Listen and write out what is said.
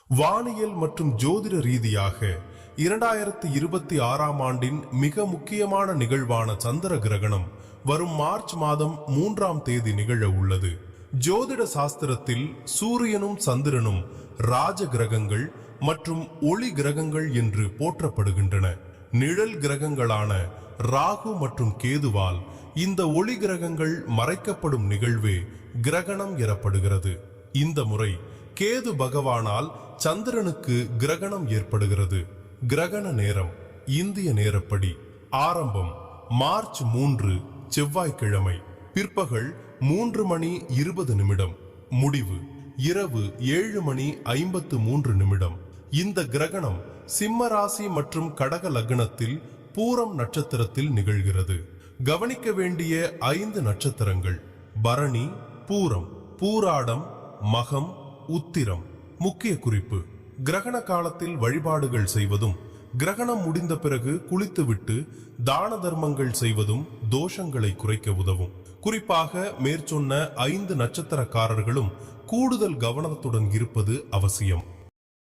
வானியல் மற்றும் ஜோதிட ரீதியாக 2026ஆம் ஆண்டின் மிக முக்கியமான நிகழ்வான சந்திர கிரகணம் வரும் மார்ச் மாதம் 3ஆம் தேதி நிகழ உள்ளது. ஜோதிட சாஸ்திரத்தில் சூரியனும் சந்திரனும் ராஜ கிரகங்கள் மற்றும் ஒளி கிரகங்கள் என்று போற்றப்படுகின்றன. நிழல் கிரகங்களான ராகு மற்றும் கேதுவால் இந்த ஒளி கிரகங்கள் மறைக்கப்படும் நிகழ்வே கிரகணம் எனப்படுகிறது. இந்த முறை கேது பகவானால் சந்திரனுக்கு கிரகணம் ஏற்படுகிறது. கிரகண நேரம் இந்திய நேரப்படி ஆரம்பம் மார்ச் 3 செவ்வாய்க்கிழமை பிற்பகல் 3:20 முடிவு இரவு 7:53. இந்த கிரகணம் சிம்ம ராசி மற்றும் கடக லக்னத்தில் பூரம் நட்சத்திரத்தில் நிகழ்கிறது. கவனிக்க வேண்டிய 5 நட்சத்திரங்கள் பரணி, பூரம், பூராடம், மகம், உத்திரம். முக்கிய குறிப்பு: கிரகண காலத்தில் வழிபாடுகள் செய்வதும் கிரகணம் முடிந்த பிறகு குளித்துவிட்டு தான தர்மங்கள் செய்வதும் தோஷங்களை குறைக்க உதவும். குறிப்பாக மேற்சொன்ன 5 நட்சத்திரக்காரர்களும் கூடுதல் கவனத்துடன் இருப்பது அவசியம்.